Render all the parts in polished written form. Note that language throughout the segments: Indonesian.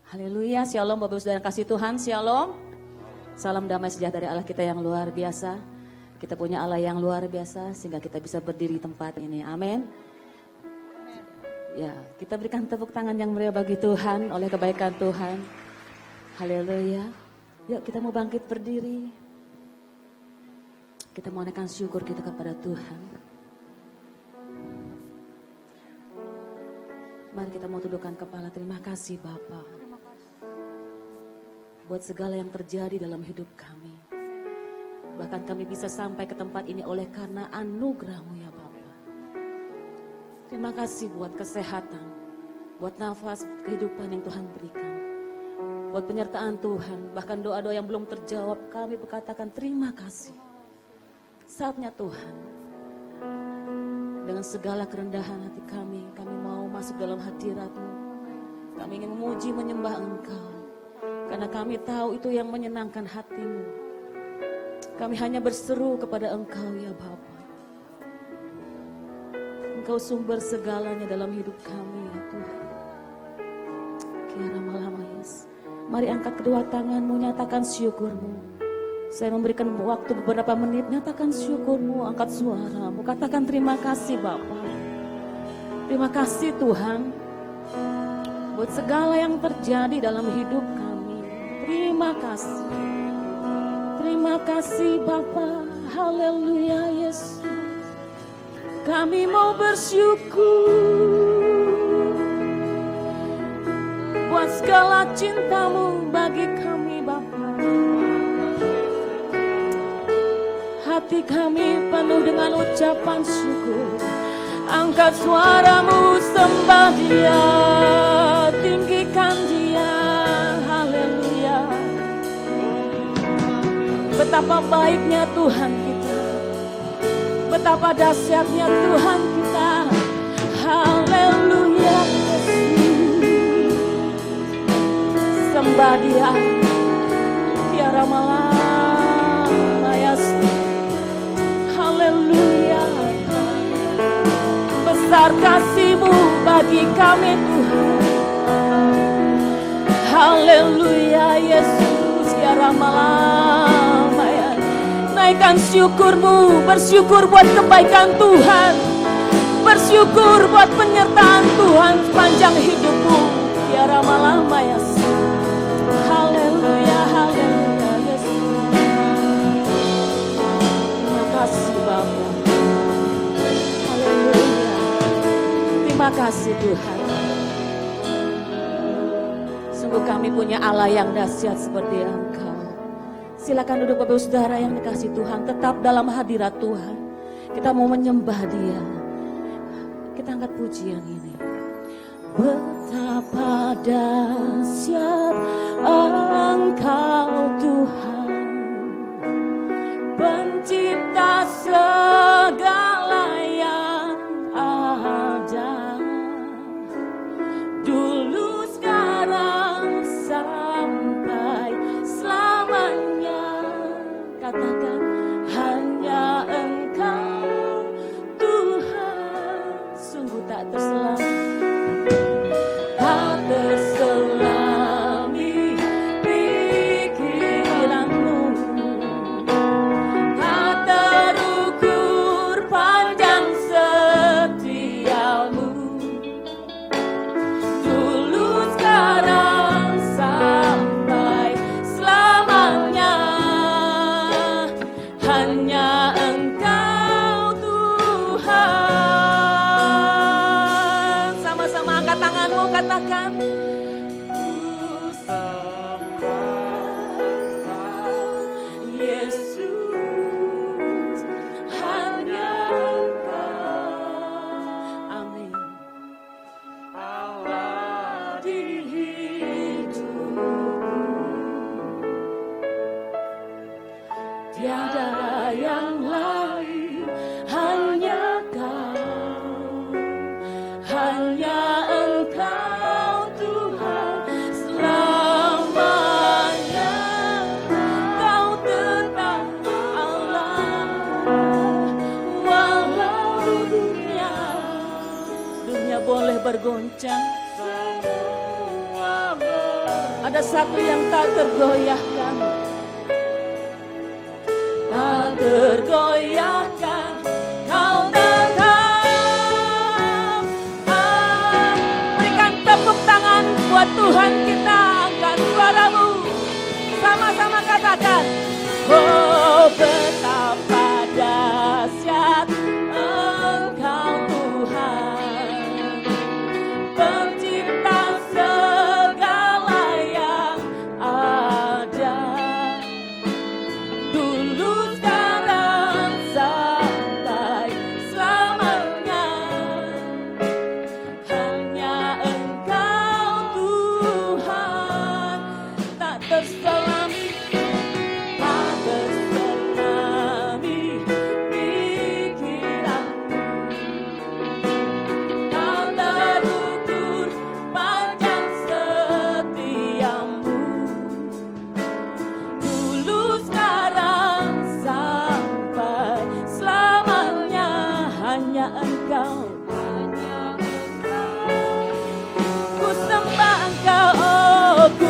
Haleluya, shalom Bapak Ibu Saudara kasih Tuhan, shalom. Salam damai sejahtera Allah kita yang luar biasa. Kita punya Allah yang luar biasa sehingga kita bisa berdiri di tempat ini, amin. Ya, kita berikan tepuk tangan yang meriah bagi Tuhan oleh kebaikan Tuhan. Haleluya. Yuk kita mau bangkit berdiri. Kita mau naikkan syukur kita kepada Tuhan. Mari kita mau tundukkan kepala, terima kasih Bapa. Buat segala yang terjadi dalam hidup kami. Bahkan kami bisa sampai ke tempat ini oleh karena anugerah-Mu ya Bapa. Terima kasih buat kesehatan, buat nafas kehidupan yang Tuhan berikan. Buat penyertaan Tuhan, bahkan doa-doa yang belum terjawab kami berkatakan terima kasih. Saatnya Tuhan, dengan segala kerendahan hati kami mau masuk dalam hadirat-Mu. Kami ingin memuji menyembah Engkau. Karena kami tahu itu yang menyenangkan hati-Mu. Kami hanya berseru kepada Engkau ya Bapa. Engkau sumber segalanya dalam hidup kami ya Tuhan. Kiara Malamayas. Mari angkat kedua tangan-Mu, nyatakan syukur-Mu. Saya memberikan waktu beberapa menit, nyatakan syukur-Mu, angkat suara-Mu. Katakan terima kasih Bapa. Terima kasih Tuhan. Buat segala yang terjadi dalam hidup kami. Terima kasih. Terima kasih Bapa. Haleluya Yesus. Kami mau bersyukur buat segala cinta-Mu bagi kami Bapa. Hati kami penuh dengan ucapan syukur. Angkat suara-Mu, sembah Dia, tinggikan Dia. Haleluya. Betapa baiknya Tuhan kita, betapa dahsyatnya Tuhan kita. Haleluya Yesus. Sembah Dia, tiara malayas. Haleluya. Besar kasih-Mu bagi kami Tuhan. Haleluya Yesus, tiara malayas. Naikkan syukur-Mu, bersyukur buat kebaikan Tuhan. Bersyukur buat penyertaan Tuhan sepanjang hidup-Mu, tiara malayas. Haleluya, haleluya Yesus. Terima kasih Bapa. Haleluya. Terima kasih Tuhan. Sungguh kami punya Allah yang dahsyat seperti Engkau. Silakan duduk Bapak Saudara yang dikasih Tuhan, tetap dalam hadirat Tuhan. Kita mau menyembah Dia. Kita angkat pujian ini. Betapa dahsyat Engkau Tuhan, pencipta segala yang ada. Dulu, sekarang, sampai selamanya. Katakan hanya Engkau Tuhan. Sungguh tak terselami, tak terselami pikiranmu, tak terukur panjang setiamu. Dulu, sekarang, sampai selamanya. Hanya Engkau Tuhan. Sama-sama angkat tanganmu, katakan ku sembah Yesus, hanya Engkau. Amin. Allah di hidupku, tiada yang lain, hanya Kau, hanya Engkau Tuhan selamanya. Kau tetap Allah, walau dunia boleh bergoncang, semua Ada satu yang tak tergoyahkan, tak tergoyahkan. Kau tetap. Berikan tepuk tangan buat Tuhan kita. Angkat suaramu, sama-sama katakan, oh betapa dahsyat Engkau Tuhan, pencipta segala yang ada, dulu sekarang sampai selamanya. Hanya Engkau Tuhan, tak terselami, tak terselami pikiranku, tak terukur panjang setiamu, dulu sekarang sampai selamanya. Hanya Engkau, ku sembah Engkau, oh ku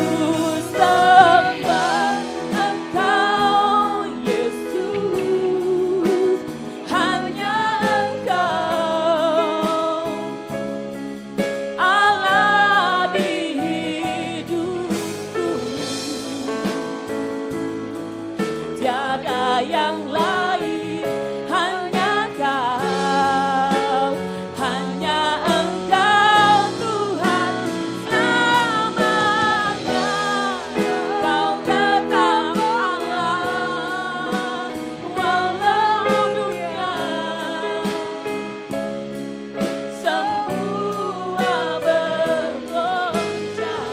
sembah Engkau Yesus. Hanya Engkau Allah di hidupku, tiada yang lain, hanya Kau, hanya Engkau Tuhan selamanya. Kau tetap Allah walau dunia semua bergoncang,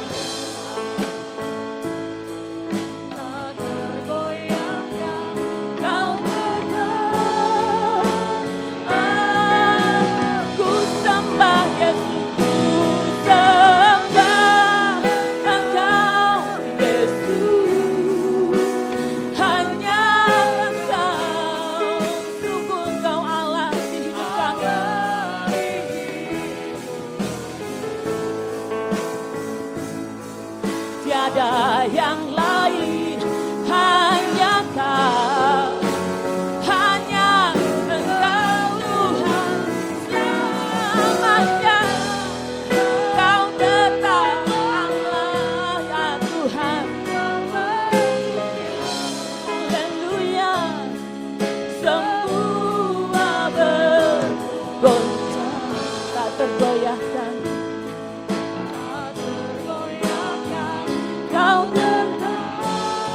tak tergoyahkan. Kau tetap. Ku sembah Yesus, ku sembah Engkau Yesus. Hanya Engkau, sungguh Engkau Allah di hidup kami. Tiada yang lain, hanya Kau, hanya Engkau Tuhan selamanya. Kau tetap Allah ya Tuhan. Haleluya. Semua bergoncang, tak tergoyahkan. Kau tetap.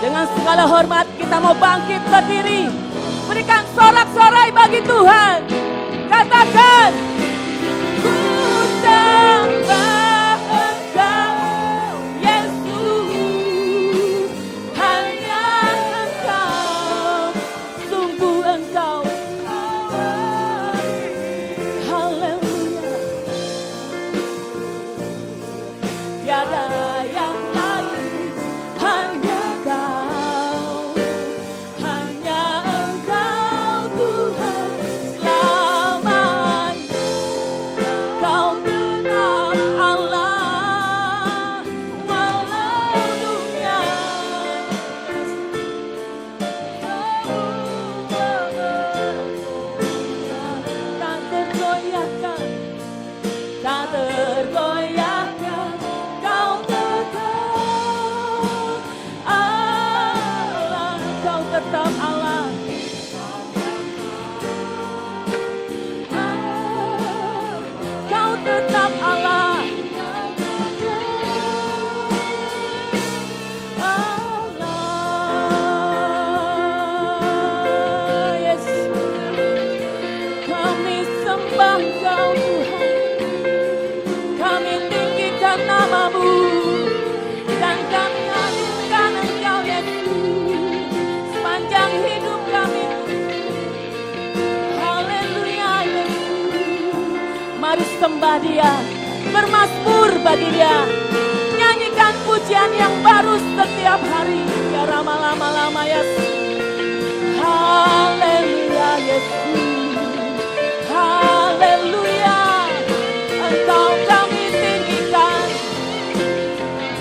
Dengan segala hormat kita mau bangkit berdiri, berikan sorak-sorai bagi Tuhan. Katakan, ku sembah Engkau Yesus. Hanya Engkau, sungguh Engkau. Haleluya. Tiada yang lain, hanya Kau, hanya Engkau Tuhan selamanya. Kau tetap Allah walau dunia tak tergoyahkan, tak tergoyahkan. Kau tetap Allah, Kau tetap Allah. Kau tetap Allah. Allah, Yesus. Kami sembah Kau Tuhan, kami tinggikan nama-Mu, dan kami agungkan Engkau Yesus sepanjang hidup kami. Haleluya Yesus. Mari sembah Dia, bermasmur bagi Dia, nyanyikan pujian yang baru setiap hari. Ya lama-lama Yesus. Haleluya Yesus. Haleluya. Engkau kami tinggikan,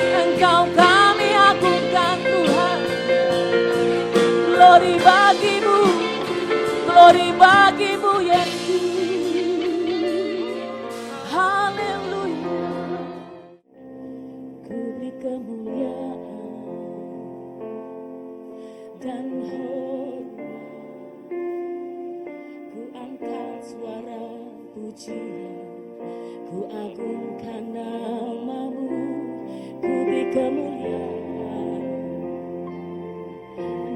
Engkau kami Glory bagimu, glory bagimu Yesus. Haleluya. Ku beri kemuliaan dan hormat, ku angkat suara pujian, ku agungkan namamu, ku beri kemuliaan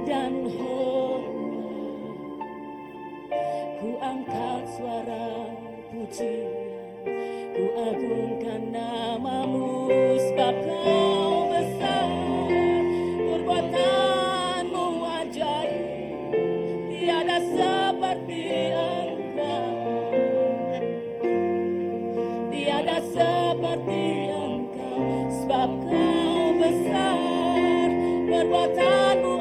dan hormat, ku angkat suara pujian, ku agungkan namamu, sebab kau besar, perbuatanmu ajaib, tiada seperti engkau, tiada seperti engkau, sebab kau besar, perbuatanmu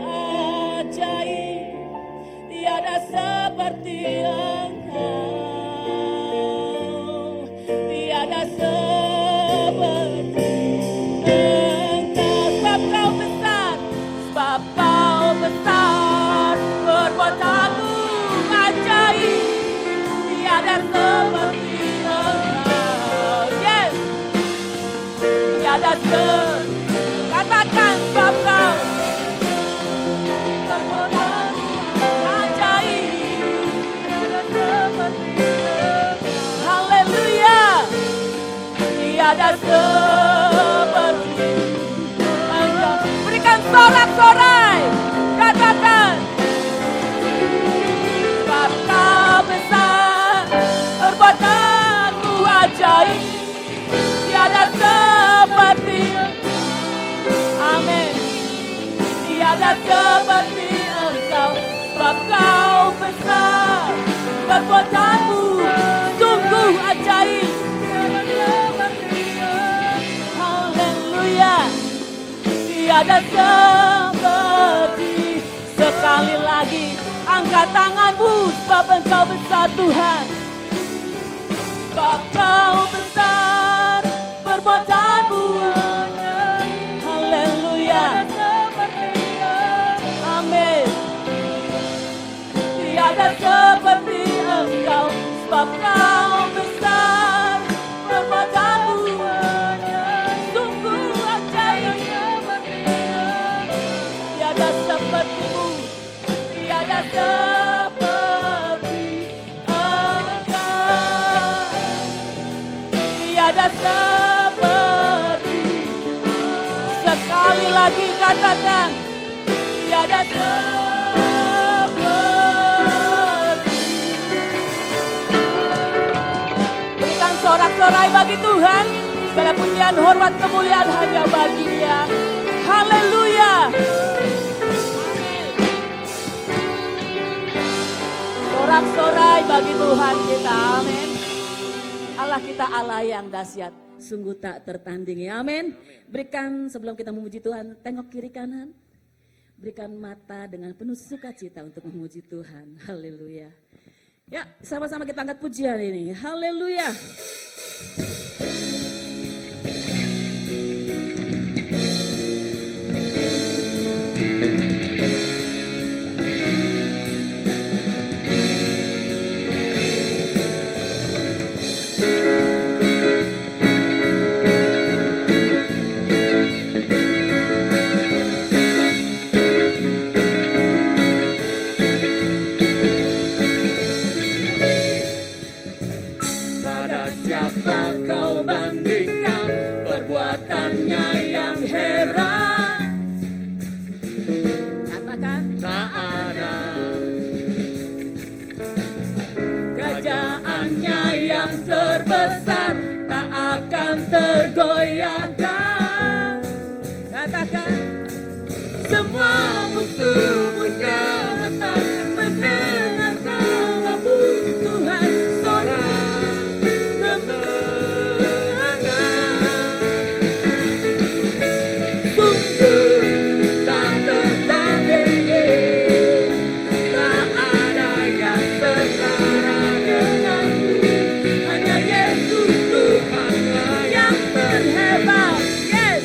ajaib, tiada seperti engkau, tiada seperti engkau, sebab kau besar, sebab kau besar, perbuatanmu ajaib, tiada seperti engkau. Yes, tiada seperti, katakan sebab kau perbuatanmu ajaib, tiada seperti engkau. Haleluya, tiada seperti engkau. Berikan sorak-sorai, katakan sebab kau besar, perbuatanmu ajaib, tiada seperti, amin, tiada seperti engkau, sebab kau besar, perbuatanmu sungguh ajaib. Haleluya, tiada seperti. Sekali lagi angkat tanganmu, sebab engkau besar Tuhan, sebab kau besar, perbuatanmu ajaib. Haleluya, amin, tiada seperti engkau, sebab kau besar, perbuatanmu sungguh ajaib. Tiada sepertimu, tiada seperti engkau, tiada seperti. Sekali lagi katakan, tiada seperti. Berikan sorak-sorai bagi Tuhan, segala pujian, hormat, kemuliaan hanya bagi Dia. Haleluya. Sorak-sorai bagi Tuhan kita, amin. Allah kita Allah yang dahsyat, sungguh tak tertandingi, amin. Berikan sebelum kita memuji Tuhan, tengok kiri kanan. Berikan mata dengan penuh sukacita untuk memuji Tuhan, haleluya. Ya, sama-sama kita angkat pujian ini, haleluya. Tergoyahkan, katakan semua musuh-mu jahatan mendengar namamu Tuhan, sorak kemenangan. Sungguh tak tertandingi, tak ada yang setara denganmu, hanya Yesus Tuhan yang terhebat, yes,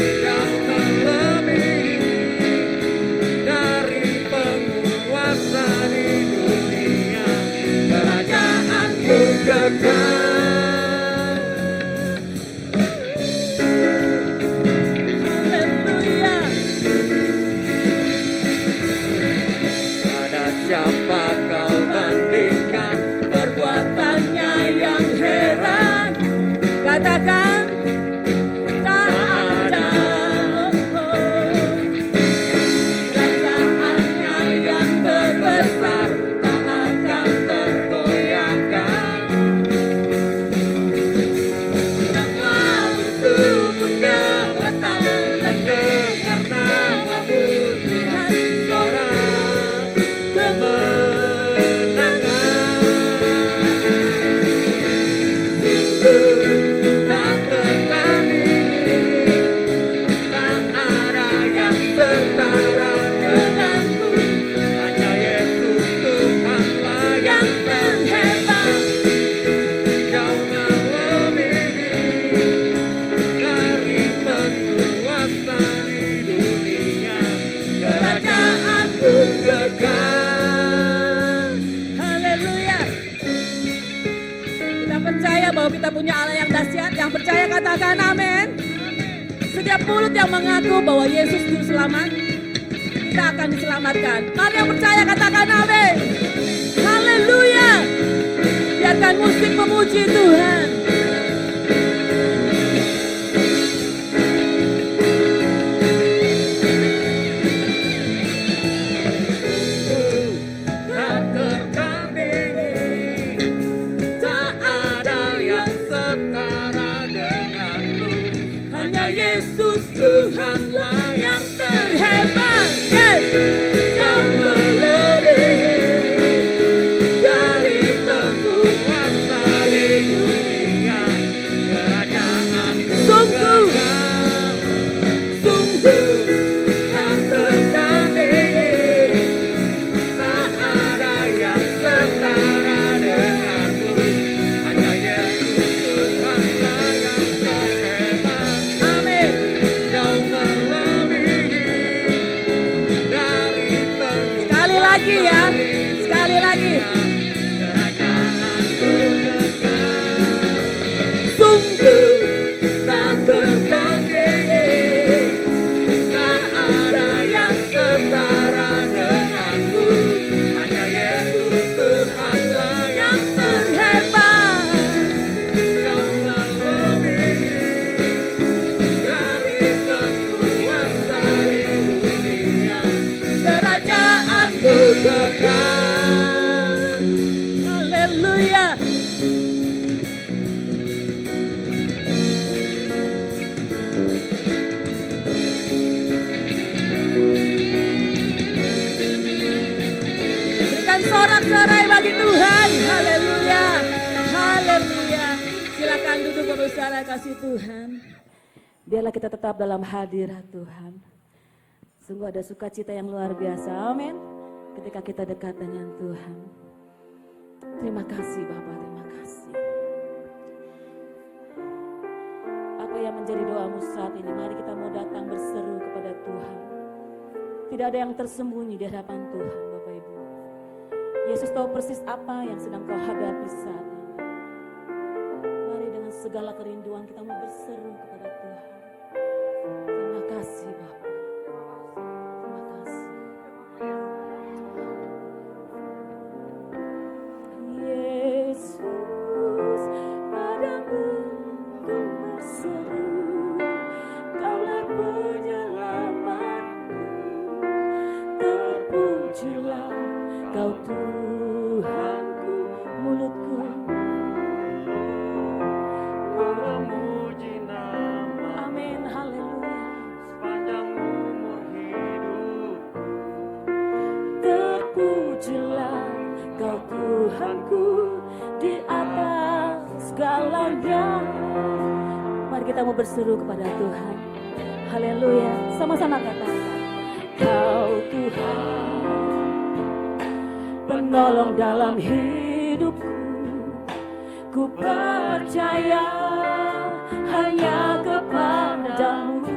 yang terlebih dari katakan tak ada kerajaannya yang terbesar tak akan tergoyahkan. Semua musuh punya batang dan dengar namamu Tuhan, suara kemenangan. Tak tertandingi, tak ada yang setara denganmu. Hanya Yesus Tuhanlah yang terhebat. Kau melebihi dari penguasa di dunia. Kerajaanku kekal. Haleluya. Kita percaya bahwa kita punya Allah yang dahsyat. Yang percaya katakan amin. Setiap mulut yang mengaku bahwa Yesus Juru Selamat, kita akan diselamatkan. Mari yang percaya katakan amin. Haleluya. Biarkan musik memuji Tuhan. Tak tertandingi, tak ada yang setara denganmu. Hanya Yesus Tuhanlah yang terhebat. Kau melebihi dari penguasa di dunia. Kerajaanmu sungguh tak tertandingi, tak ada yang setara denganmu. Hanya Yesus Tuhanlah yang terhebat. Amin. Kau melebihi dari penguasa. Sekali lagi ya, sekali lagi. Kerajaanku kekal. Sungguh tak tertandingi, tak ada yang setara denganmu. Hanya Yesus Tuhanlah yang terhebat. Kau melebihi dari penguasa di dunia. Kerajaanku kekal. Haleluya. Berikan sorak-sorai bagi Tuhan. Haleluya. Haleluya. Silakan duduk Bapak Saudara kasih Tuhan. Biarlah kita tetap dalam hadirat Tuhan. Sungguh ada sukacita yang luar biasa. Amin. Ketika kita dekat dengan Tuhan. Terima kasih Bapak, terima kasih. Apa yang menjadi doamu saat ini? Mari kita mau datang berseru kepada Tuhan. Tidak ada yang tersembunyi di hadapan Tuhan Bapak Ibu. Yesus tahu persis apa yang sedang kau hadapi saat ini. Mari dengan segala kerinduan kita mau berseru kepada Tuhan. Terima kasih Bapak. Terima kasih. Yesus, padamu ku berseru, Kaulah penyelamatku. Terpujilah Kau Tuhanku, mulutku memuji nama. Amin, haleluya. Sepanjang umur hidupku. Terpujilah Kau Tuhanku di atas segalanya. Mari kita mau berseru kepada Tuhan. Haleluya. Sama-sama katakan. Kau Tuhan, penolong dalam hidupku. Ku percaya hanya kepadamu.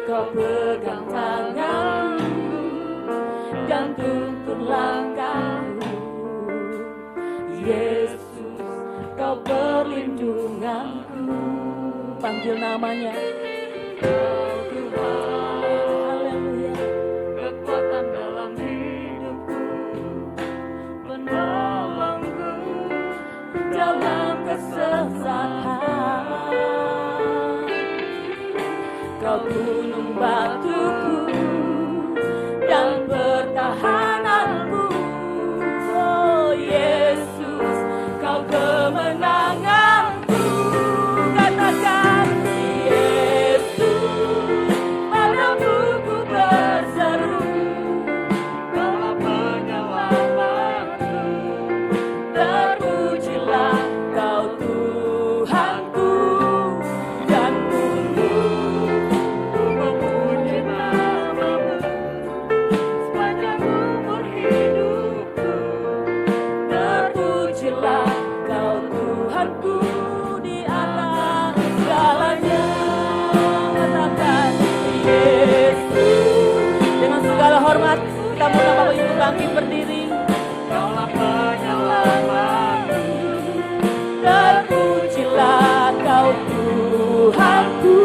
Kau pegang tanganku dan tuntun langkahku. Yesus, Kau perlindunganku. Panggil namanya. Kau Tuhan, haleluya. Kekuatan dalam hidupku, penolongku dalam kesesatan. Kau gunung batuku dan pertahananku. Oh Yesus, Kau kemenanganku. Katakan Yesus, padamu ku berseru. Kaulah penyelamatku. Terpujilah Kau Tuhanku, dan dulu ku memuji nama-Mu sepanjang umur hidupku. Terpujilah Kau Tuhanku di atas segalanya. Katakan Yesus. Dengan segala hormat kita mau Bapak Ibu bangkit berdiri. Kaulah penyelamatku. Terpujilah Kau Tuhanku,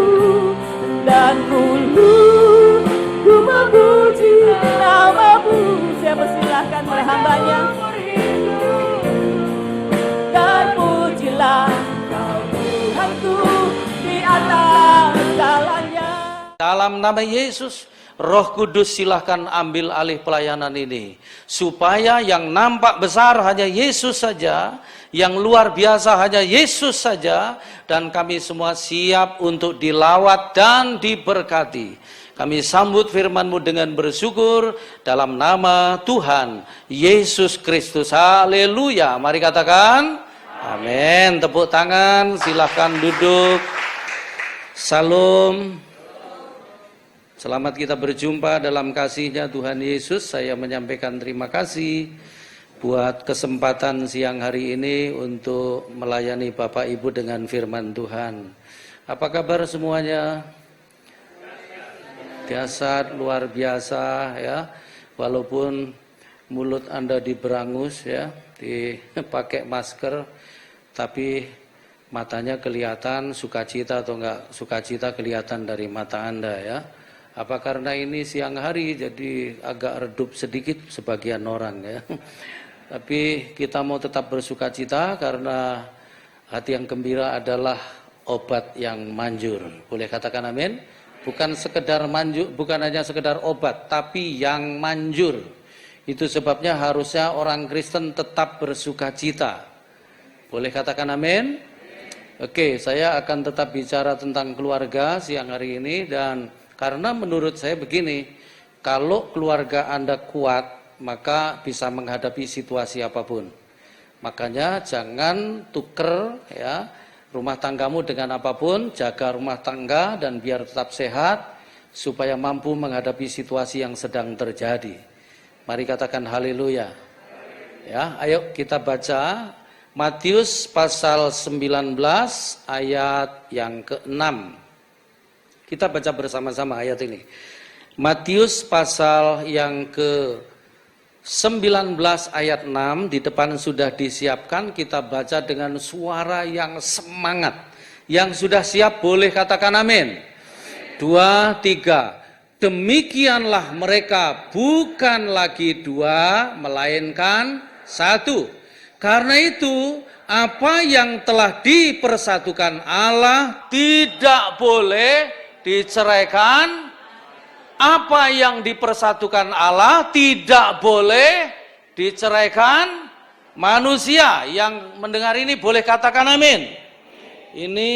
dan dulu ku memuji nama-Mu. Saya persilahkan oleh hambanya. Terpujilah Kau Tuhanku di atas segalanya. Dalam nama Yesus, Roh Kudus silahkan ambil alih pelayanan ini. Supaya yang nampak besar hanya Yesus saja, yang luar biasa hanya Yesus saja, dan kami semua siap untuk dilawat dan diberkati. Kami sambut firman-Mu dengan bersyukur dalam nama Tuhan Yesus Kristus. Haleluya. Mari katakan amin. Tepuk tangan, silahkan duduk. Salam. Selamat kita berjumpa dalam kasih-Nya Tuhan Yesus. Saya menyampaikan terima kasih buat kesempatan siang hari ini untuk melayani Bapak Ibu dengan firman Tuhan. Apa kabar semuanya? Dahsyat, luar biasa ya. Walaupun mulut Anda diberangus ya, dipakai masker, tapi matanya kelihatan sukacita atau enggak sukacita kelihatan dari mata Anda ya. Apa karena ini siang hari jadi agak redup sedikit sebagian orang ya. Tapi kita mau tetap bersukacita karena hati yang gembira adalah obat yang manjur. Boleh katakan amin? Bukan sekedar manjur, bukan hanya sekedar obat, tapi yang manjur. Itu sebabnya harusnya orang Kristen tetap bersukacita. Boleh katakan amin? Oke, saya akan tetap bicara tentang keluarga siang hari ini, dan karena menurut saya begini, kalau keluarga Anda kuat, maka bisa menghadapi situasi apapun. Makanya jangan tuker ya rumah tanggamu dengan apapun, jaga rumah tangga dan biar tetap sehat supaya mampu menghadapi situasi yang sedang terjadi. Mari katakan haleluya. Ya, ayo kita baca Matius pasal 19 ayat yang ke-6. Kita baca bersama-sama ayat ini. Matius pasal yang ke-19 ayat 6 di depan sudah disiapkan. Kita baca dengan suara yang semangat. Yang sudah siap boleh katakan amin. 2, 3. Demikianlah mereka bukan lagi 2 melainkan 1. Karena itu apa yang telah dipersatukan Allah tidak boleh diceraikan. Apa yang dipersatukan Allah tidak boleh diceraikan. Manusia yang mendengar ini boleh katakan amin. Ini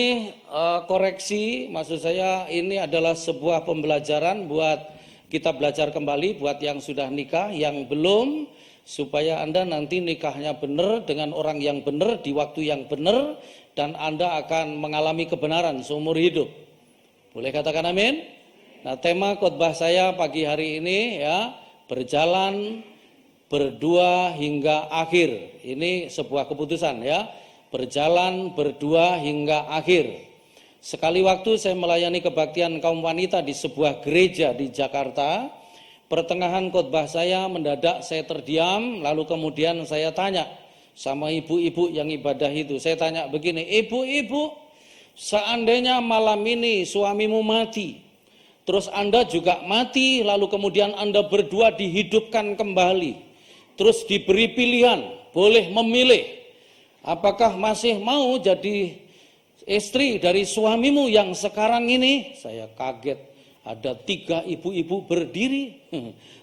koreksi, maksud saya ini adalah sebuah pembelajaran buat kita belajar kembali, buat yang sudah nikah, yang belum, supaya Anda nanti nikahnya benar dengan orang yang benar di waktu yang benar, dan Anda akan mengalami kebenaran seumur hidup. Boleh katakan amin? Nah, tema khotbah saya pagi hari ini ya, berjalan berdua hingga akhir. Ini sebuah keputusan ya, berjalan berdua hingga akhir. Sekali waktu saya melayani kebaktian kaum wanita di sebuah gereja di Jakarta. Pertengahan khotbah saya mendadak saya terdiam, lalu kemudian saya tanya sama ibu-ibu yang ibadah itu. Saya tanya begini, ibu-ibu, seandainya malam ini suamimu mati, terus Anda juga mati, lalu kemudian Anda berdua dihidupkan kembali, terus diberi pilihan, boleh memilih Apakah masih mau jadi istri dari suamimu yang sekarang ini? Saya kaget. Ada 3 ibu-ibu berdiri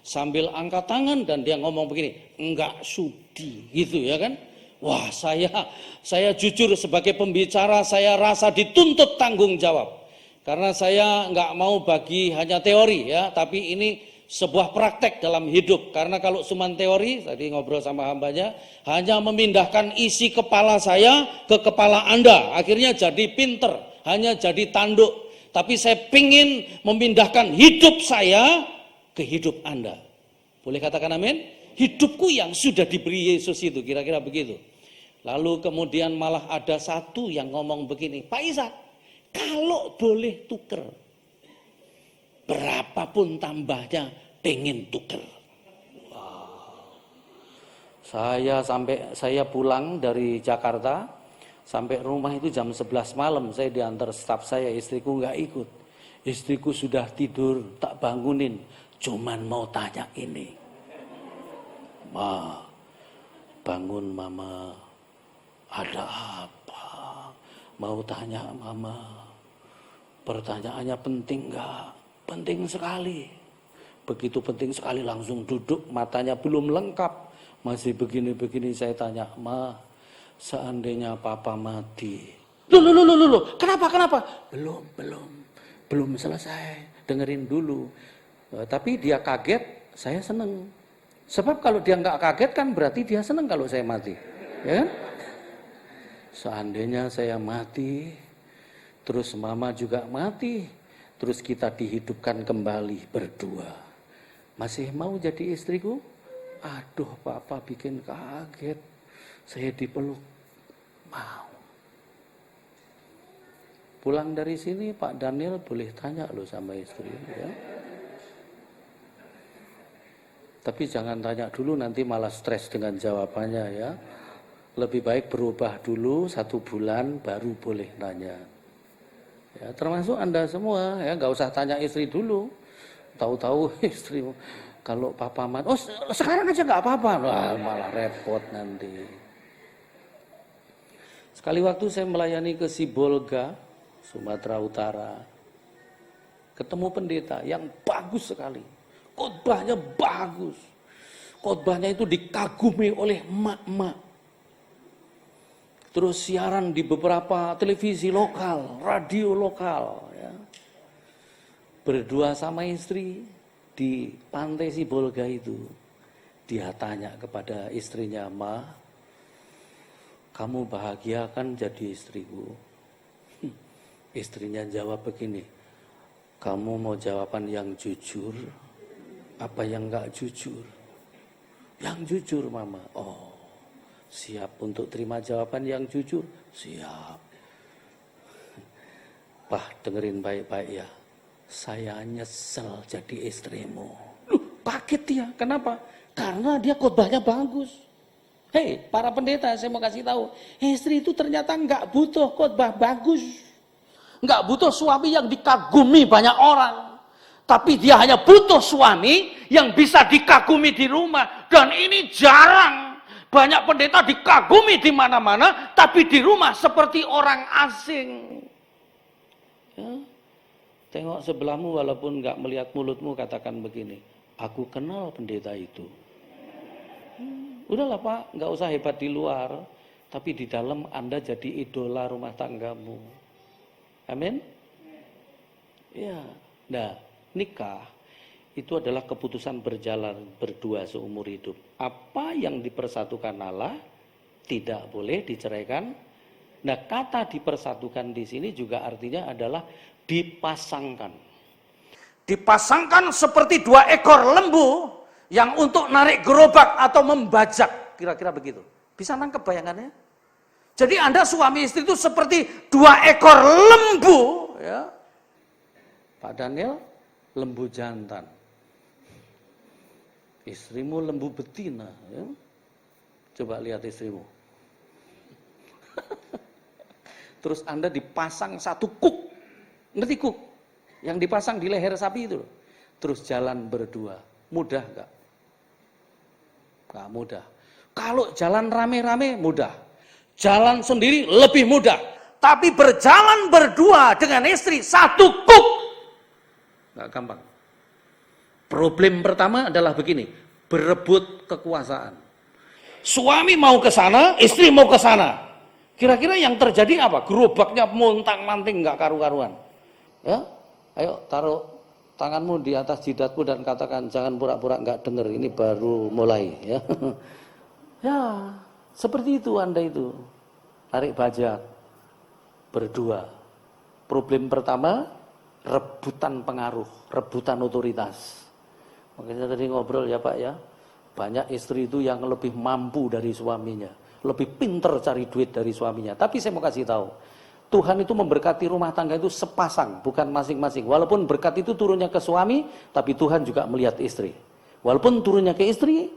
sambil angkat tangan dan dia ngomong begini, enggak sudi, gitu ya kan? Wah, saya jujur sebagai pembicara saya rasa dituntut tanggung jawab. Karena saya enggak mau bagi hanya teori ya, tapi ini sebuah praktek dalam hidup. Karena kalau cuma teori, tadi ngobrol sama hambanya, hanya memindahkan isi kepala saya ke kepala Anda. Akhirnya jadi pinter, hanya jadi tanduk. Tapi saya pingin memindahkan hidup saya ke hidup Anda. Boleh katakan amin? Hidupku yang sudah diberi Yesus itu, kira-kira begitu. Lalu kemudian malah ada satu yang ngomong begini, Pak Isa, kalau boleh tuker, berapapun tambahnya, pengen tuker. Wow. Saya pulang dari Jakarta, sampai rumah itu jam 11 malam, saya diantar staf saya, istriku nggak ikut. Istriku sudah tidur, tak bangunin, cuman mau tanya ini. Ma, bangun mama, ada apa? Mau tanya mama, pertanyaannya penting nggak? Penting sekali. Begitu penting sekali langsung duduk, matanya belum lengkap. Masih begini-begini saya tanya, Ma, seandainya papa mati. Loh, kenapa? Belum selesai, dengerin dulu. Tapi dia kaget, saya seneng. Sebab kalau dia nggak kaget kan berarti dia seneng kalau saya mati. Ya kan? Seandainya saya mati, terus mama juga mati, terus kita dihidupkan kembali berdua. Masih mau jadi istriku? Aduh, papa bikin kaget. Saya dipeluk. Mau. Pulang dari sini Pak Daniel boleh tanya loh sama istri ya. Tapi jangan tanya dulu nanti malah stres dengan jawabannya ya. Lebih baik berubah dulu 1 bulan baru boleh nanya. Ya, termasuk Anda semua ya, nggak usah tanya istri dulu. Tahu-tahu istri kalau papa mati, oh sekarang aja nggak apa-apa, wah, malah repot nanti. Sekali waktu saya melayani ke Sibolga, Sumatera Utara, ketemu pendeta yang bagus sekali, khotbahnya bagus, khotbahnya itu dikagumi oleh emak-emak. Terus siaran di beberapa televisi lokal, radio lokal, ya. Berdua sama istri di pantai Sibolga itu, dia tanya kepada istrinya, Ma, kamu bahagia kan jadi istriku? Istrinya jawab begini, kamu mau jawaban yang jujur, apa yang enggak jujur? Yang jujur mama. Oh, siap untuk terima jawaban yang jujur? Siap. Pak, dengerin baik-baik ya. Saya nyesel jadi istrimu. Loh, kaget dia. Kenapa? Karena dia khotbahnya bagus. Hei, para pendeta, saya mau kasih tahu, istri itu ternyata nggak butuh khotbah bagus, nggak butuh suami yang dikagumi banyak orang, tapi dia hanya butuh suami yang bisa dikagumi di rumah. Dan ini jarang, banyak pendeta dikagumi di mana-mana, tapi di rumah seperti orang asing. Ya. Tengok sebelahmu walaupun nggak melihat mulutmu, katakan begini, aku kenal pendeta itu. Udahlah Pak, nggak usah hebat di luar, tapi di dalam Anda jadi idola rumah tanggamu. Amin? Ya, nah nikah itu adalah keputusan berjalan berdua seumur hidup. Apa yang dipersatukan Allah tidak boleh diceraikan. Nah kata dipersatukan di sini juga artinya adalah dipasangkan. Dipasangkan seperti 2 ekor lembu yang untuk narik gerobak atau membajak, kira-kira begitu. Bisa nangkep bayangannya? Jadi Anda suami istri itu seperti 2 ekor lembu, ya. Pak Daniel, lembu jantan. Istrimu lembu betina, ya. Coba lihat istrimu. Terus Anda dipasang 1 kuk, ngerti kuk? Yang dipasang di leher sapi itu, terus jalan berdua, mudah nggak? Nggak mudah. Kalau jalan rame-rame mudah. Jalan sendiri lebih mudah. Tapi berjalan berdua dengan istri satu kuk, nggak gampang. Problem pertama adalah begini, berebut kekuasaan. Suami mau ke sana, istri mau ke sana. Kira-kira yang terjadi apa? Gerobaknya montang-manting nggak karu-karuan. Ya, ayo taruh tanganmu di atas jidatmu dan katakan jangan pura-pura nggak dengar. Ini baru mulai. Ya, ya seperti itu Anda itu tarik bajak berdua. Problem pertama rebutan pengaruh, rebutan otoritas. Makanya tadi ngobrol ya Pak ya. Banyak istri itu yang lebih mampu dari suaminya, lebih pinter cari duit dari suaminya. Tapi saya mau kasih tahu, Tuhan itu memberkati rumah tangga itu sepasang, bukan masing-masing. Walaupun berkat itu turunnya ke suami, tapi Tuhan juga melihat istri. Walaupun turunnya ke istri,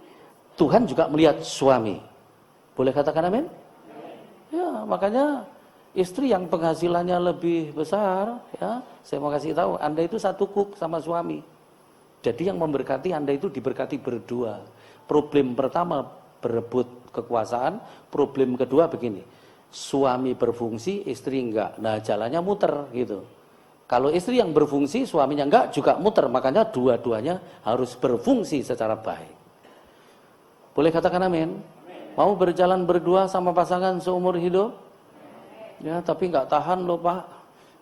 Tuhan juga melihat suami. Boleh katakan amin? Ya, makanya istri yang penghasilannya lebih besar, ya, saya mau kasih tahu, Anda itu satu kuk sama suami. Jadi yang memberkati Anda itu diberkati berdua. Problem pertama berebut kekuasaan, problem kedua begini. Suami berfungsi, istri enggak. Nah, jalannya muter gitu. Kalau istri yang berfungsi, suaminya enggak juga muter. Makanya dua-duanya harus berfungsi secara baik. Boleh katakan amin? Mau berjalan berdua sama pasangan seumur hidup? Ya, tapi enggak tahan loh Pak.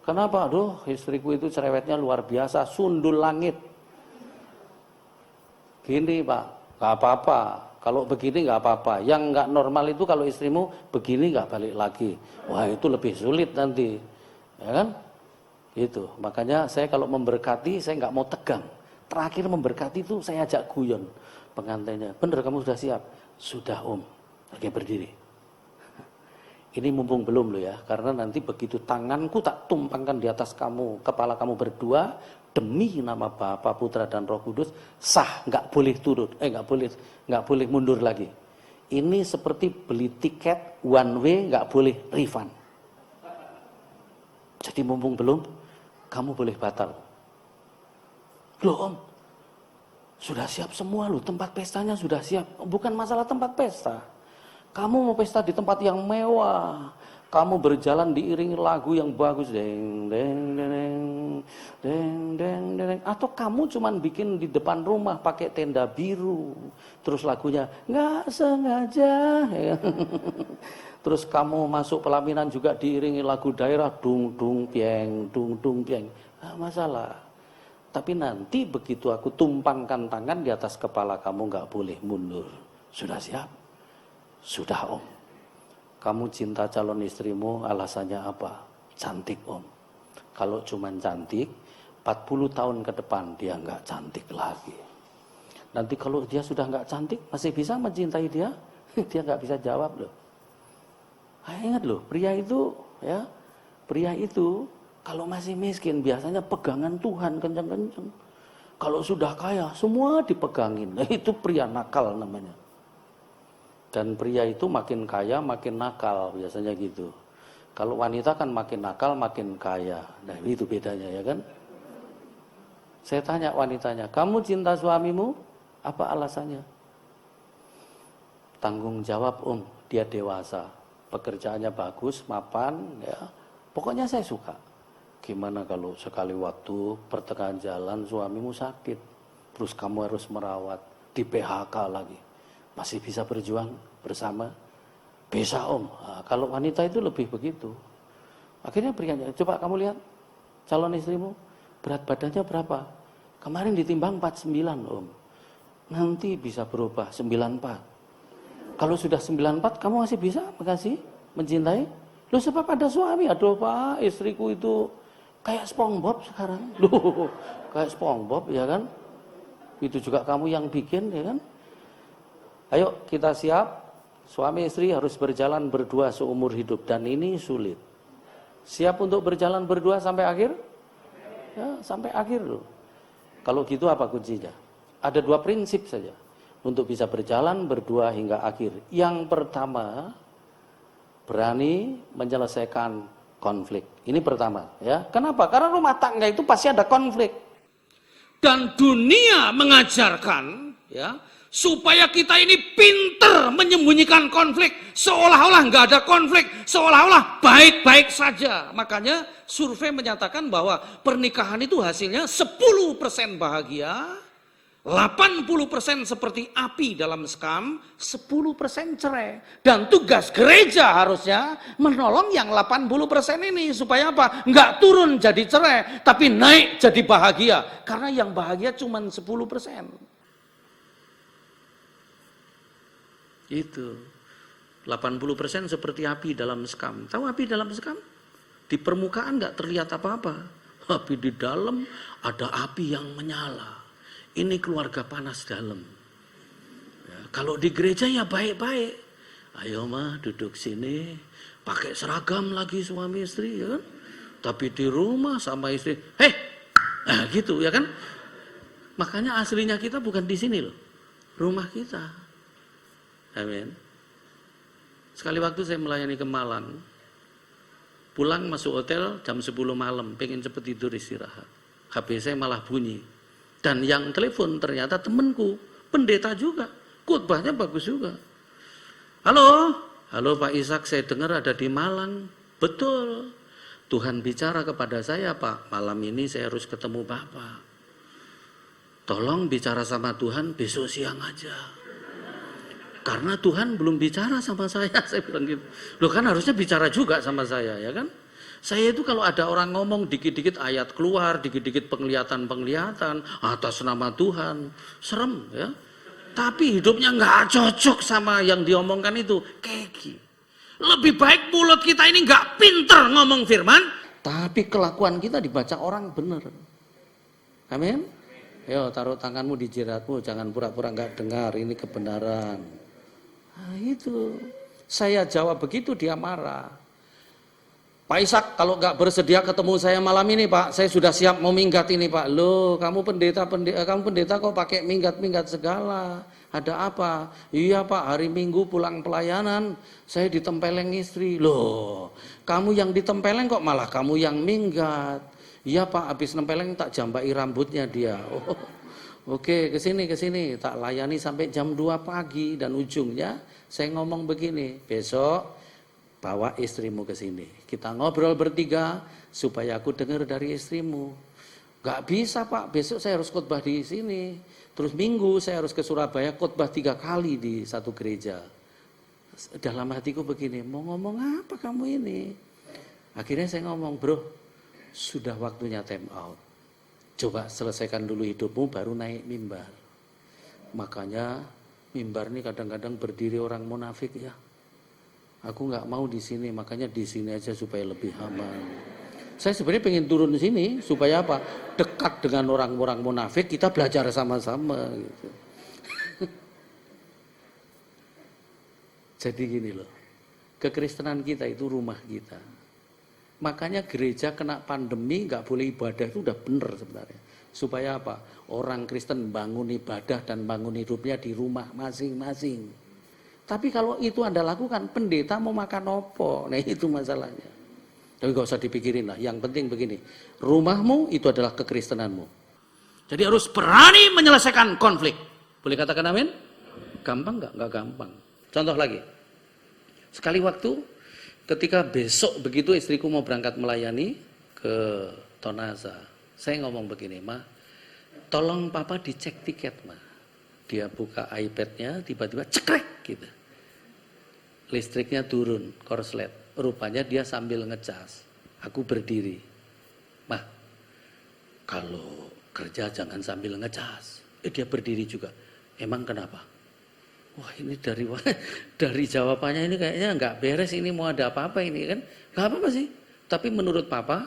Kenapa? Aduh, istriku itu cerewetnya luar biasa, sundul langit. Gini Pak, nggak apa-apa. Kalau begini nggak apa-apa. Yang nggak normal itu kalau istrimu begini nggak balik lagi. Wah itu lebih sulit nanti, ya kan? Itu. Makanya saya kalau memberkati saya nggak mau tegang. Terakhir memberkati itu saya ajak guyon pengantinnya. Bener kamu sudah siap? Sudah Om. Oke berdiri. Ini mumpung belum loh ya, karena nanti begitu tanganku tak tumpangkan di atas kamu, kepala kamu berdua, demi nama Bapa, Putra dan Roh Kudus, sah, nggak boleh turun, nggak boleh mundur lagi. Ini seperti beli tiket one way, nggak boleh refund. Jadi mumpung belum, kamu boleh batal. Loh Om, sudah siap semua loh, tempat pestanya sudah siap. Bukan masalah tempat pesta. Kamu mau pesta di tempat yang mewah, kamu berjalan diiringi lagu yang bagus, deng deng deng deng deng deng, atau kamu cuman bikin di depan rumah pakai tenda biru, terus lagunya nggak sengaja, terus kamu masuk pelaminan juga diiringi lagu daerah, dung dung pieng, nggak masalah. Tapi nanti begitu aku tumpangkan tangan di atas kepala kamu nggak boleh mundur. Sudah siap? Sudah Om. Kamu cinta calon istrimu alasannya apa? Cantik Om. Kalau cuman cantik, 40 tahun ke depan dia nggak cantik lagi. Nanti kalau dia sudah nggak cantik, masih bisa mencintai dia? Dia nggak bisa jawab loh. Ingat loh, pria itu ya, pria itu kalau masih miskin biasanya pegangan Tuhan kenceng-kenceng. Kalau sudah kaya semua dipegangin. Nah, itu pria nakal namanya. Dan pria itu makin kaya makin nakal biasanya gitu. Kalau wanita kan makin nakal makin kaya. Nah itu bedanya ya kan. Saya tanya wanitanya, kamu cinta suamimu? Apa alasannya? Tanggung jawab Om, dia dewasa. Pekerjaannya bagus, mapan ya. Pokoknya saya suka. Gimana kalau sekali waktu pertengahan jalan suamimu sakit. Terus kamu harus merawat, di PHK lagi. Masih bisa berjuang bersama? Bisa Om. Nah, kalau wanita itu lebih begitu. Akhirnya berikannya, coba kamu lihat calon istrimu, berat badannya berapa? Kemarin ditimbang 49 Om. Nanti bisa berubah 94. Kalau sudah 94 kamu masih bisa mencintai? Loh sebab ada suami. Aduh Pak, istriku itu kayak SpongeBob sekarang. Loh, kayak SpongeBob ya kan? Itu juga kamu yang bikin ya kan? Ayo kita siap, suami istri harus berjalan berdua seumur hidup dan ini sulit. Siap untuk berjalan berdua sampai akhir? Ya, sampai akhir loh. Kalau gitu apa kuncinya? Ada 2 prinsip saja untuk bisa berjalan berdua hingga akhir. Yang pertama, berani menyelesaikan konflik. Ini pertama ya. Kenapa? Karena rumah tangga itu pasti ada konflik. Dan dunia mengajarkan ya, Supaya kita ini pinter menyembunyikan konflik. Seolah-olah nggak ada konflik. Seolah-olah baik-baik saja. Makanya survei menyatakan bahwa pernikahan itu hasilnya 10% bahagia. 80% seperti api dalam sekam. 10% cerai. Dan tugas gereja harusnya menolong yang 80% ini. Supaya apa? Nggak turun jadi cerai. Tapi naik jadi bahagia. Karena yang bahagia cuma 10%. Itu 80% seperti api dalam sekam. Tahu api dalam sekam? Di permukaan nggak terlihat apa-apa, tapi di dalam ada api yang menyala. Ini keluarga panas dalam. Ya, kalau di gereja ya baik-baik. Ayo mah duduk sini, pakai seragam lagi suami istri, ya kan? Tapi di rumah sama istri, gitu ya kan? Makanya aslinya kita bukan di sini loh, rumah kita. Amin. Sekali waktu saya melayani ke Malang, pulang masuk hotel jam 10 malam, pengen cepet tidur istirahat. HP saya malah bunyi. Dan yang telepon ternyata temanku, pendeta juga. Khotbahnya bagus juga. Halo Pak Ishak, saya dengar ada di Malang. Betul. Tuhan bicara kepada saya, Pak, malam ini saya harus ketemu Bapak. Tolong bicara sama Tuhan besok siang aja. Karena Tuhan belum bicara sama saya bilang gitu. Loh kan harusnya bicara juga sama saya, ya kan? Saya itu kalau ada orang ngomong dikit-dikit ayat keluar, dikit-dikit penglihatan atas nama Tuhan, serem ya. Tapi hidupnya nggak cocok sama yang diomongkan itu, keki. Lebih baik mulut kita ini nggak pinter ngomong firman, tapi kelakuan kita dibaca orang bener. Amin. Yo taruh tanganmu di jidatmu, jangan pura-pura nggak dengar, ini kebenaran. Nah itu, saya jawab begitu dia marah. Pak Ishak kalau nggak bersedia ketemu saya malam ini Pak, saya sudah siap mau minggat ini Pak. Loh kamu pendeta kok pakai minggat segala, ada apa? Iya Pak, hari Minggu pulang pelayanan, saya ditempeleng istri. Loh kamu yang ditempeleng kok malah kamu yang minggat. Iya Pak, habis nempeleng tak jambai rambutnya dia. Oh. Oke, kesini, tak layani sampai jam 2 pagi dan ujungnya saya ngomong begini, besok bawa istrimu ke sini. Kita ngobrol bertiga supaya aku dengar dari istrimu. Gak bisa Pak, besok saya harus khotbah di sini. Terus Minggu saya harus ke Surabaya khotbah 3 kali di satu gereja. Dalam hatiku begini, mau ngomong apa kamu ini? Akhirnya saya ngomong, bro, sudah waktunya time out. Coba selesaikan dulu hidupmu baru naik mimbar. Makanya mimbar ini kadang-kadang berdiri orang munafik ya. Aku nggak mau di sini, makanya di sini aja supaya lebih aman. Saya sebenarnya pengen turun di sini supaya apa? Dekat dengan orang-orang munafik, kita belajar sama-sama gitu. Jadi gini loh, kekristenan kita itu rumah kita. Makanya gereja kena pandemi nggak boleh ibadah itu udah bener sebenarnya. Supaya apa? Orang Kristen bangun ibadah dan bangun hidupnya di rumah masing-masing. Tapi kalau itu Anda lakukan, pendeta mau makan opo? Nah itu masalahnya. Tapi nggak usah dipikirin lah. Yang penting begini, rumahmu itu adalah kekristenanmu. Jadi harus berani menyelesaikan konflik. Boleh katakan amin? Gampang nggak? Nggak gampang. Contoh lagi. Sekali waktu ketika besok begitu istriku mau berangkat melayani ke Tonaza, saya ngomong begini, Ma, tolong papa dicek tiket, Ma. Dia buka iPad-nya, tiba-tiba cekrek gitu. Listriknya turun, korslet. Rupanya dia sambil ngecas. Aku berdiri. Ma, kalau kerja jangan sambil ngecas. Dia berdiri juga. Emang kenapa? Wah ini dari jawabannya ini kayaknya nggak beres, ini mau ada apa-apa ini kan. Nggak apa-apa sih. Tapi menurut papa,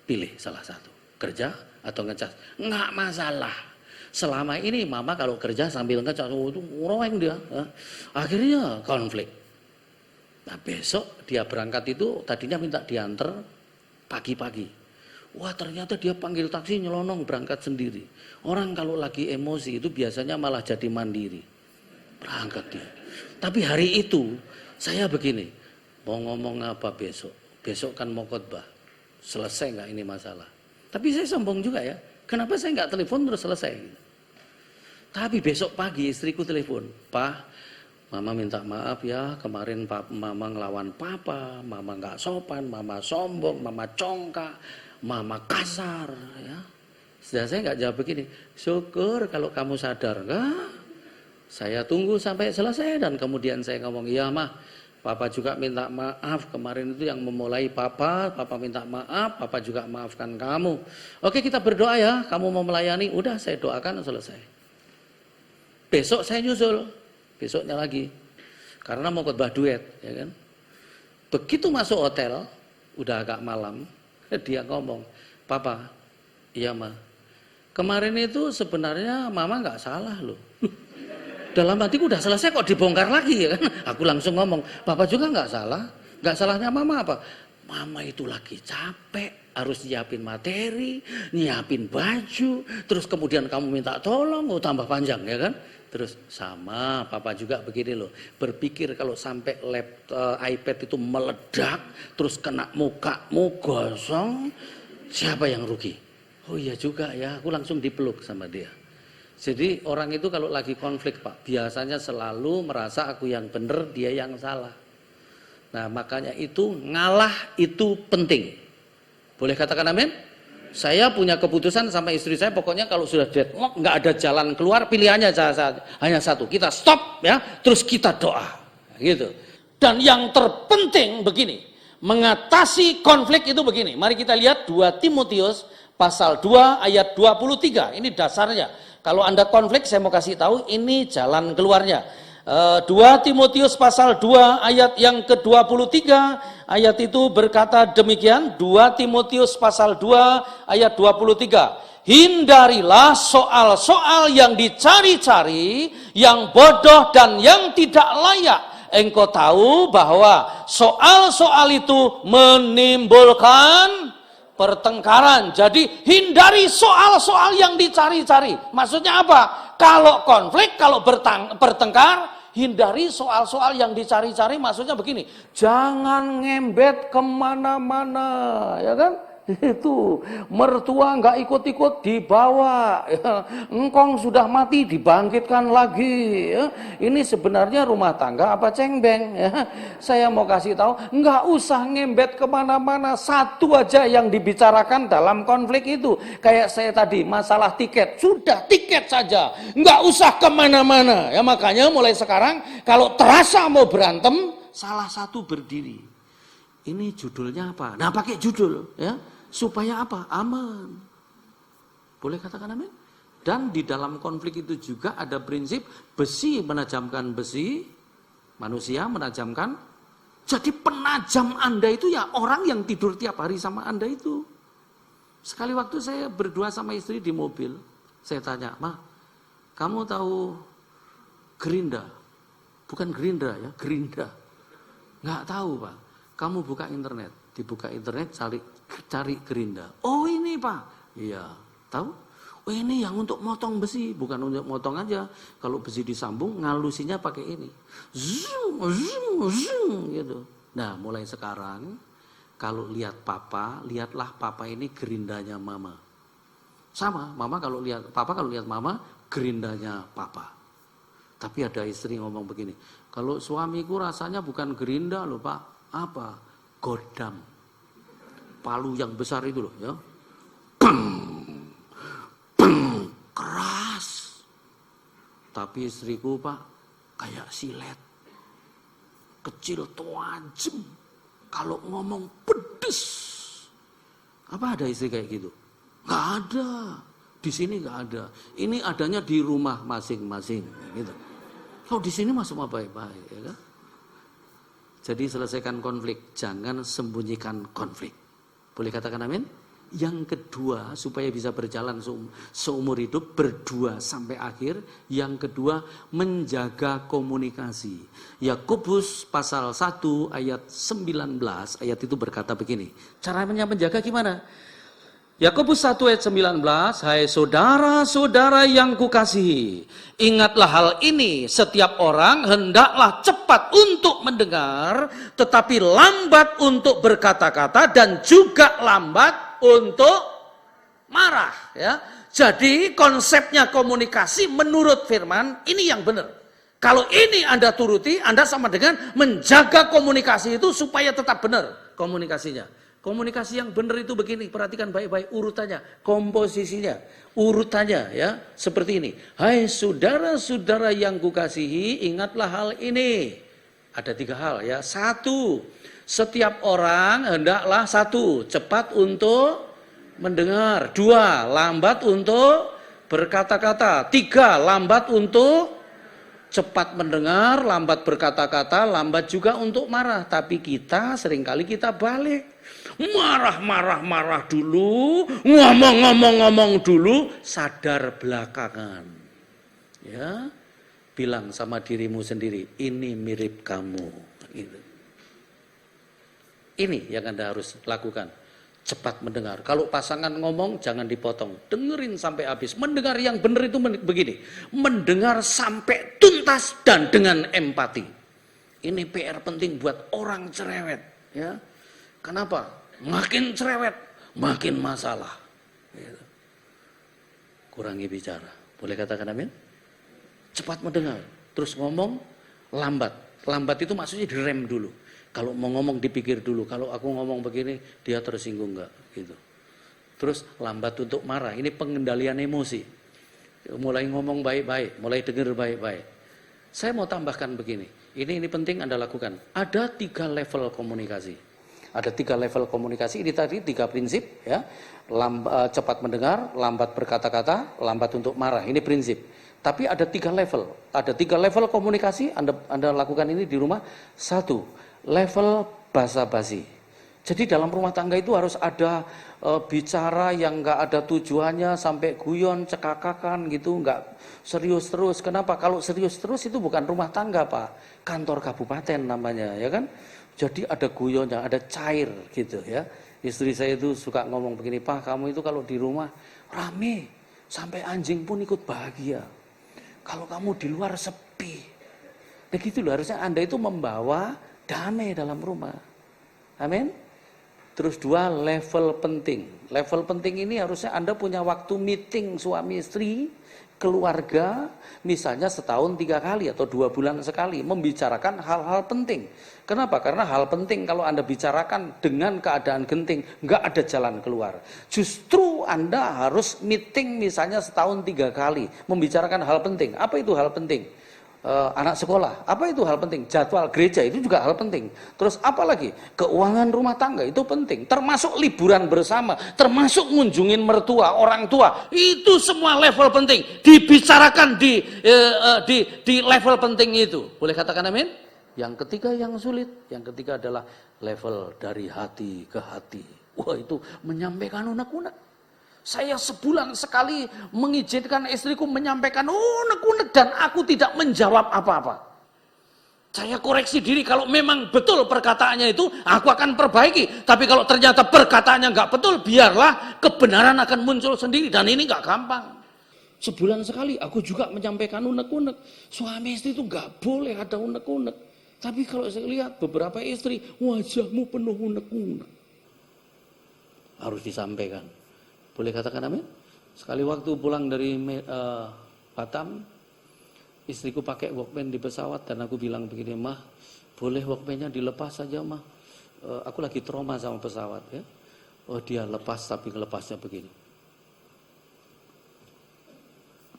pilih salah satu. Kerja atau ngecas. Nggak masalah. Selama ini mama kalau kerja sambil ngecas, itu ngoreng dia. Akhirnya konflik. Nah besok dia berangkat itu tadinya minta diantar pagi-pagi. Wah ternyata dia panggil taksi nyelonong berangkat sendiri. Orang kalau lagi emosi itu biasanya malah jadi mandiri. Berangkat dia. Tapi hari itu saya begini, mau ngomong apa besok? Besok kan mau khotbah. Selesai nggak ini masalah? Tapi saya sombong juga ya. Kenapa saya nggak telepon terus selesai? Tapi besok pagi istriku telepon, Pak, Mama minta maaf ya, kemarin Mama ngelawan Papa, Mama nggak sopan, Mama sombong, Mama congkak, Mama kasar. Ya. Sudah saya nggak jawab begini, syukur kalau kamu sadar. Enggak, saya tunggu sampai selesai dan kemudian saya ngomong, iya mah, Papa juga minta maaf, kemarin itu yang memulai Papa minta maaf, Papa juga maafkan kamu. Oke kita berdoa ya, kamu mau melayani, udah saya doakan selesai. Besok saya nyusul, besoknya lagi, karena mau khotbah duet, ya kan. Begitu masuk hotel, udah agak malam, dia ngomong, Papa, iya ma, kemarin itu sebenarnya Mama nggak salah loh. Dalam hatiku udah selesai kok dibongkar lagi ya kan. Aku langsung ngomong, Papa juga nggak salah, nggak salahnya Mama apa? Mama itu lagi capek, harus nyiapin materi, nyiapin baju, terus kemudian kamu minta tolong, mau tambah panjang ya kan? Terus sama Papa juga begini loh, berpikir kalau sampai iPad itu meledak, terus kena mukamu gosong, siapa yang rugi? Oh iya juga ya, aku langsung dipeluk sama dia. Jadi orang itu kalau lagi konflik Pak, biasanya selalu merasa aku yang benar, dia yang salah. Nah makanya itu ngalah itu penting. Boleh katakan amin? Saya punya keputusan sama istri saya, pokoknya kalau sudah deadlock, nggak ada jalan keluar, pilihannya hanya satu, kita stop ya, terus kita doa, gitu. Dan yang terpenting begini, mengatasi konflik itu begini. Mari kita lihat 2 Timotius pasal 2 ayat 23, ini dasarnya. Kalau Anda konflik, saya mau kasih tahu, ini jalan keluarnya. 2 Timotius pasal 2 ayat yang ke-23, ayat itu berkata demikian, 2 Timotius pasal 2 ayat 23, hindarilah soal-soal yang dicari-cari, yang bodoh dan yang tidak layak. Engkau tahu bahwa soal-soal itu menimbulkan pertengkaran. Jadi hindari soal-soal yang dicari-cari. Maksudnya apa? Kalau konflik, kalau bertengkar, hindari soal-soal yang dicari-cari. Maksudnya begini, jangan ngembet kemana-mana, ya kan? Itu mertua nggak ikut-ikut dibawa, ya. Engkong sudah mati dibangkitkan lagi, ya. Ini sebenarnya rumah tangga apa cengbeng, ya. Saya mau kasih tahu, nggak usah ngembet kemana-mana, satu aja yang dibicarakan dalam konflik itu. Kayak saya tadi masalah tiket, sudah tiket saja, nggak usah kemana-mana. Ya makanya mulai sekarang kalau terasa mau berantem, salah satu berdiri. Ini judulnya apa? Nah pakai judul, ya. Supaya apa? Aman. Boleh katakan amin? Dan di dalam konflik itu juga ada prinsip besi menajamkan besi, manusia menajamkan. Jadi penajam Anda itu ya orang yang tidur tiap hari sama Anda itu. Sekali waktu saya berdua sama istri di mobil, saya tanya, Ma, kamu tahu Gerinda? Bukan Gerindra ya, Gerinda. Nggak tahu Pak. Kamu buka internet, dibuka internet cari Gerinda. Oh ini Pak, iya. Tahu? Oh ini yang untuk motong besi, bukan untuk motong aja. Kalau besi disambung, ngalusinya pakai ini. Zoom, zoom, zoom, gitu. Nah mulai sekarang, kalau lihat Papa, lihatlah Papa ini Gerindanya Mama. Sama, Papa kalau lihat Mama, Gerindanya Papa. Tapi ada istri ngomong begini, kalau suamiku rasanya bukan Gerinda loh Pak. Apa? Godam. Palu yang besar itu loh ya. Keras. Tapi istriku Pak kayak silet. Kecil tajam. Kalau ngomong pedes. Apa ada istri kayak gitu? Nggak ada. Di sini nggak ada. Ini adanya di rumah masing-masing gitu. Kalau di sini masuk baik-baik ya kan? Jadi selesaikan konflik, jangan sembunyikan konflik. Boleh katakan amin? Yang kedua, supaya bisa berjalan seumur hidup, berdua sampai akhir. Yang kedua, menjaga komunikasi. Yakobus pasal 1 ayat 19, ayat itu berkata begini. Caranya menjaga gimana? Yakobus 1 ayat 19, hai saudara-saudara yang kukasihi, ingatlah hal ini, setiap orang hendaklah cepat untuk mendengar, tetapi lambat untuk berkata-kata dan juga lambat untuk marah. Ya. Jadi konsepnya komunikasi menurut firman ini yang benar. Kalau ini Anda turuti, Anda sama dengan menjaga komunikasi itu supaya tetap benar komunikasinya. Komunikasi yang benar itu begini, perhatikan baik-baik urutannya, komposisinya, urutannya ya, seperti ini. Hai saudara-saudara yang kukasihi, ingatlah hal ini. Ada 3 hal ya. 1, setiap orang hendaklah 1, cepat untuk mendengar. 2, lambat untuk berkata-kata. 3, lambat untuk cepat mendengar, lambat berkata-kata, lambat juga untuk marah. Tapi kita seringkali kita balik. Marah dulu, ngomong dulu, sadar belakangan. Ya, bilang sama dirimu sendiri, ini mirip kamu. Gitu. Ini yang Anda harus lakukan. Cepat mendengar. Kalau pasangan ngomong jangan dipotong. Dengerin sampai habis. Mendengar yang benar itu begini. Mendengar sampai tuntas dan dengan empati. Ini PR penting buat orang cerewet. Ya. Kenapa? Makin cerewet, makin masalah. Gitu. Kurangi bicara. Boleh katakan amin? Cepat mendengar. Terus ngomong lambat. Lambat itu maksudnya direm dulu. Kalau mau ngomong dipikir dulu. Kalau aku ngomong begini, dia tersinggung enggak? Gitu. Terus lambat untuk marah. Ini pengendalian emosi. Mulai ngomong baik-baik, mulai dengar baik-baik. Saya mau tambahkan begini. Ini penting Anda lakukan. Ada 3 level komunikasi. Ada 3 level komunikasi. Ini tadi 3 prinsip. Ya. Cepat mendengar, lambat berkata-kata, lambat untuk marah. Ini prinsip. Tapi ada 3 level. Ada 3 level komunikasi. Anda lakukan ini di rumah. 1. Level basa-basi. Jadi dalam rumah tangga itu harus ada bicara yang enggak ada tujuannya sampai guyon, cekakakan gitu, enggak serius terus. Kenapa? Kalau serius terus itu bukan rumah tangga, Pak. Kantor kabupaten namanya, ya kan? Jadi ada guyonnya, ada cair gitu ya. Istri saya itu suka ngomong begini, Pak, kamu itu kalau di rumah rame, sampai anjing pun ikut bahagia. Kalau kamu di luar sepi. Begitu loh, harusnya Anda itu membawa damai dalam rumah. Amin. Terus 2, level penting. Level penting ini harusnya Anda punya waktu meeting suami istri, keluarga, misalnya setahun 3 kali atau 2 bulan sekali, membicarakan hal-hal penting. Kenapa? Karena hal penting kalau Anda bicarakan dengan keadaan genting, nggak ada jalan keluar. Justru Anda harus meeting misalnya setahun 3 kali, membicarakan hal penting. Apa itu hal penting? Anak sekolah, apa itu hal penting? Jadwal gereja itu juga hal penting. Terus apa lagi? Keuangan rumah tangga itu penting. Termasuk liburan bersama, termasuk ngunjungin mertua, orang tua. Itu semua level penting. Dibicarakan di level penting itu. Boleh katakan amin? Yang ketiga yang sulit. Yang ketiga adalah level dari hati ke hati. Wah, itu menyampaikan unek-unek. Saya sebulan sekali mengizinkan istriku menyampaikan unek-unek dan aku tidak menjawab apa-apa. Saya koreksi diri, kalau memang betul perkataannya itu, aku akan perbaiki. Tapi kalau ternyata perkataannya nggak betul, biarlah kebenaran akan muncul sendiri. Dan ini nggak gampang. Sebulan sekali aku juga menyampaikan unek-unek. Suami istri itu nggak boleh ada unek-unek. Tapi kalau saya lihat beberapa istri, wajahmu penuh unek-unek. Harus disampaikan. Boleh katakan amin? Sekali waktu pulang dari Batam, istriku pakai Walkman di pesawat dan aku bilang begini, Mah, boleh Walkman-nya dilepas saja, Mah. Aku lagi trauma sama pesawat ya. Oh, dia lepas tapi ngelepasnya begini.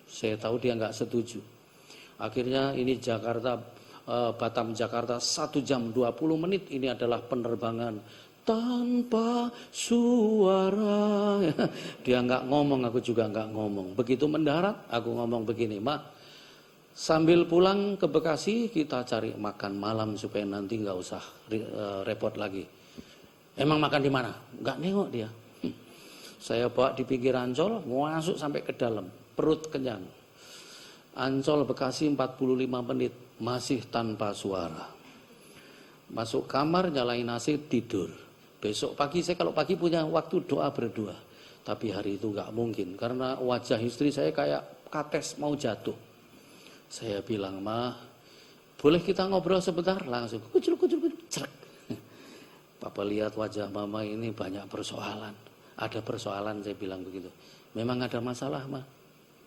Saya tahu dia nggak setuju. Akhirnya ini Batam Jakarta 1 jam 20 menit, ini adalah penerbangan tanpa suara. Dia nggak ngomong, aku juga nggak ngomong. Begitu mendarat, aku ngomong begini, Ma, sambil pulang ke Bekasi kita cari makan malam supaya nanti nggak usah repot lagi. Emang makan di mana? Nggak nengok dia. Saya bawa di pinggir Ancol, masuk sampai ke dalam, perut kenyang. Ancol Bekasi 45 menit, masih tanpa suara. Masuk kamar, nyalain AC, tidur. Besok pagi saya kalau pagi punya waktu doa berdua. Tapi hari itu nggak mungkin karena wajah istri saya kayak kates mau jatuh. Saya bilang, Ma, boleh kita ngobrol sebentar? Langsung kucul, cerek. Papa lihat wajah mama ini banyak persoalan. ada persoalan, saya bilang begitu. Memang ada masalah, Ma?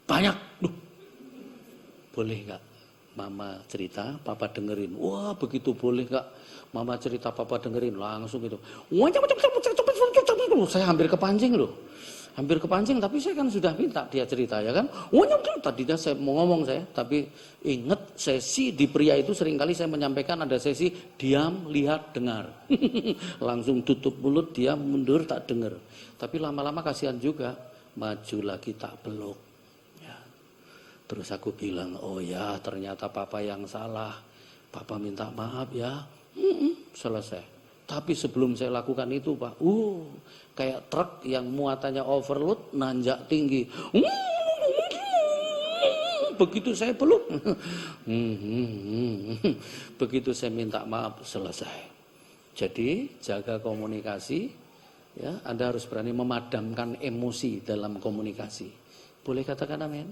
Banyak. Duh. Boleh nggak Mama cerita, Papa dengerin? Wah, begitu boleh nggak Mama cerita, Papa dengerin? Langsung gitu. Saya hampir kepancing loh. Hampir kepancing, tapi saya kan sudah minta dia cerita, ya kan? Tadinya saya mau ngomong saya, tapi ingat sesi di pria itu seringkali saya menyampaikan ada sesi diam, lihat, dengar. Langsung tutup mulut, diam, mundur, tak dengar. Tapi lama-lama kasihan juga, maju lagi tak peluk. Ya. Terus aku bilang, oh ya ternyata Papa yang salah. Papa minta maaf ya. Selesai. Tapi sebelum saya lakukan itu, Pak, kayak truk yang muatannya overload, nanjak tinggi. Begitu saya peluk, begitu saya minta maaf, selesai. Jadi jaga komunikasi, ya. Anda harus berani memadamkan emosi dalam komunikasi. Boleh katakan amin?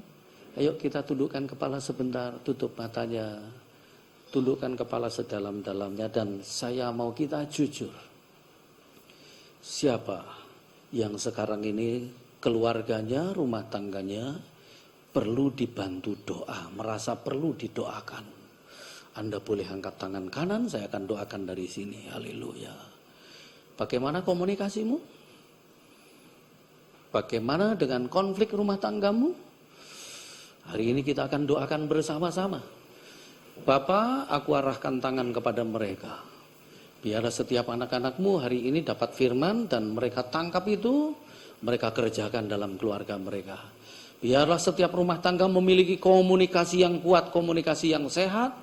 Ayo kita tundukkan kepala sebentar, tutup matanya. Tundukkan kepala sedalam-dalamnya dan saya mau kita jujur. Siapa yang sekarang ini keluarganya, rumah tangganya perlu dibantu doa, merasa perlu didoakan. Anda boleh angkat tangan kanan, saya akan doakan dari sini. Haleluya. Bagaimana komunikasimu? Bagaimana dengan konflik rumah tanggamu? Hari ini kita akan doakan bersama-sama. Bapak, aku arahkan tangan kepada mereka. Biarlah setiap anak-anakmu hari ini dapat firman dan mereka tangkap itu, mereka kerjakan dalam keluarga mereka. Biarlah setiap rumah tangga memiliki komunikasi yang kuat, komunikasi yang sehat,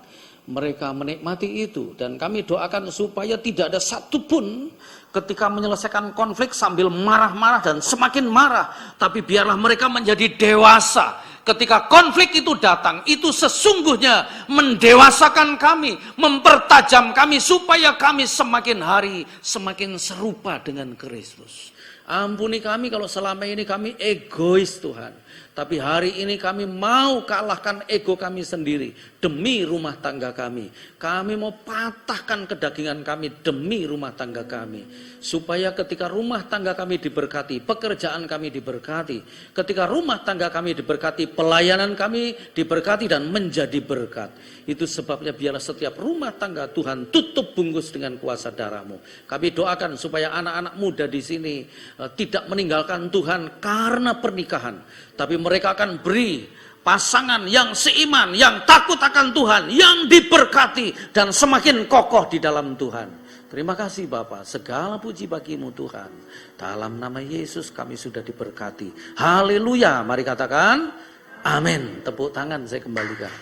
mereka menikmati itu. Dan kami doakan supaya tidak ada satupun ketika menyelesaikan konflik sambil marah-marah dan semakin marah. Tapi biarlah mereka menjadi dewasa. Ketika konflik itu datang, itu sesungguhnya mendewasakan kami, mempertajam kami supaya kami semakin hari semakin serupa dengan Kristus. Ampuni kami kalau selama ini kami egois, Tuhan. Tapi hari ini kami mau kalahkan ego kami sendiri demi rumah tangga kami. Kami mau patahkan kedagingan kami demi rumah tangga kami. Supaya ketika rumah tangga kami diberkati, pekerjaan kami diberkati. Ketika rumah tangga kami diberkati, pelayanan kami diberkati dan menjadi berkat. Itu sebabnya biarlah setiap rumah tangga Tuhan tutup bungkus dengan kuasa darah-Mu. Kami doakan supaya anak-anak muda di sini tidak meninggalkan Tuhan karena pernikahan. Tapi mereka akan beri pasangan yang seiman, yang takut akan Tuhan, yang diberkati dan semakin kokoh di dalam Tuhan. Terima kasih Bapa, segala puji bagi-Mu Tuhan. Dalam nama Yesus kami sudah diberkati. Haleluya, mari katakan amin. Tepuk tangan saya kembalikan.